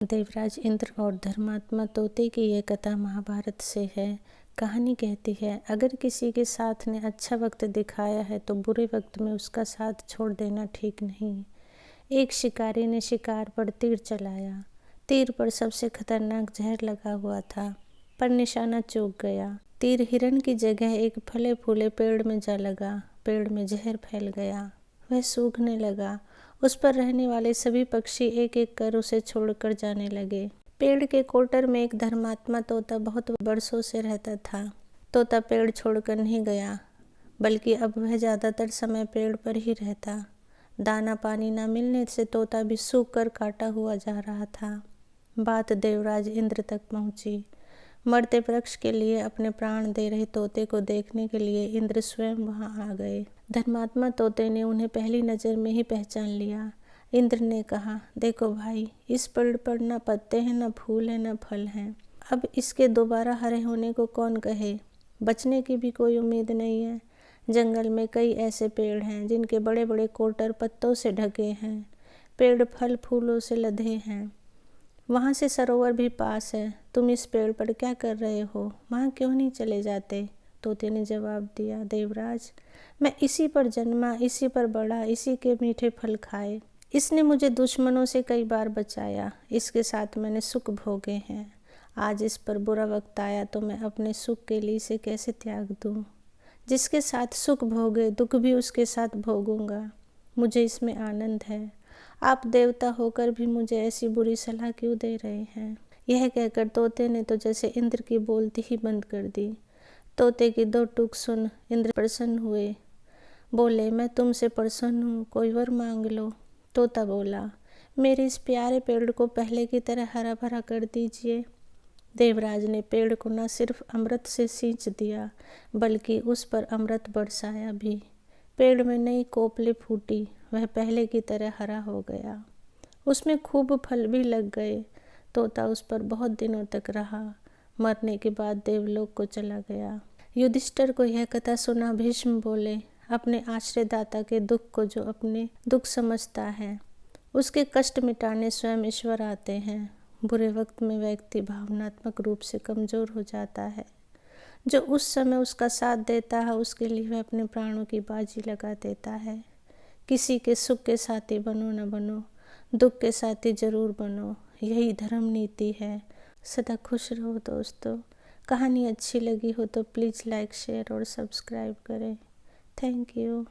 देवराज इंद्र और धर्मात्मा तोते की ये कथा महाभारत से है। कहानी कहती है, अगर किसी के साथ ने अच्छा वक्त दिखाया है तो बुरे वक्त में उसका साथ छोड़ देना ठीक नहीं। एक शिकारी ने शिकार पर तीर चलाया। तीर पर सबसे खतरनाक जहर लगा हुआ था, पर निशाना चूक गया। तीर हिरण की जगह एक फले फूले पेड़ में जा लगा। पेड़ में जहर फैल गया, वह सूखने लगा। उस पर रहने वाले सभी पक्षी एक एक कर उसे छोड़कर जाने लगे। पेड़ के कोटर में एक धर्मात्मा तोता बहुत बरसों से रहता था। तोता पेड़ छोड़कर नहीं गया, बल्कि अब वह ज़्यादातर समय पेड़ पर ही रहता। दाना पानी न मिलने से तोता भी सूख कर काटा हुआ जा रहा था। बात देवराज इंद्र तक पहुंची। मरते वृक्ष के लिए अपने प्राण दे रहे तोते को देखने के लिए इंद्र स्वयं वहां आ गए। धर्मात्मा तोते ने उन्हें पहली नज़र में ही पहचान लिया। इंद्र ने कहा, देखो भाई, इस पेड़ पर न पत्ते हैं, न फूल हैं, न फल हैं। अब इसके दोबारा हरे होने को कौन कहे। बचने की भी कोई उम्मीद नहीं है। जंगल में कई ऐसे पेड़ हैं जिनके बड़े बड़े कोटर पत्तों से ढके हैं। पेड़ फल फूलों से लदे हैं। वहाँ से सरोवर भी पास है। तुम इस पेड़ पर क्या कर रहे हो? वहाँ क्यों नहीं चले जाते? तोते ने जवाब दिया, देवराज, मैं इसी पर जन्मा, इसी पर बड़ा, इसी के मीठे फल खाए। इसने मुझे दुश्मनों से कई बार बचाया। इसके साथ मैंने सुख भोगे हैं। आज इस पर बुरा वक्त आया तो मैं अपने सुख के लिए इसे कैसे त्याग दूँ? जिसके साथ सुख भोगे, दुख भी उसके साथ भोगूंगा। मुझे इसमें आनंद है। आप देवता होकर भी मुझे ऐसी बुरी सलाह क्यों दे रहे हैं? यह कहकर तोते ने तो जैसे इंद्र की बोलती ही बंद कर दी। तोते की दो टूक सुन इंद्र प्रसन्न हुए। बोले, मैं तुमसे प्रसन्न हूँ, कोई वर मांग लो। तोता बोला, मेरे इस प्यारे पेड़ को पहले की तरह हरा भरा कर दीजिए। देवराज ने पेड़ को न सिर्फ अमृत से सींच दिया, बल्कि उस पर अमृत बरसाया भी। पेड़ में नई कोपलें फूटी, वह पहले की तरह हरा हो गया। उसमें खूब फल भी लग गए। तोता उस पर बहुत दिनों तक रहा। मरने के बाद देवलोक को चला गया। युधिष्ठिर को यह कथा सुना भीष्म बोले, अपने आश्रयदाता के दुख को जो अपने दुख समझता है, उसके कष्ट मिटाने स्वयं ईश्वर आते हैं। बुरे वक्त में व्यक्ति भावनात्मक रूप से कमज़ोर हो जाता है। जो उस समय उसका साथ देता है, उसके लिए वह अपने प्राणों की बाजी लगा देता है। किसी के सुख के साथी बनो न बनो, दुख के साथी जरूर बनो, यही धर्म नीति है। सदा खुश रहो दोस्तों। कहानी अच्छी लगी हो तो प्लीज़ लाइक, शेयर और सब्सक्राइब करें। Thank you.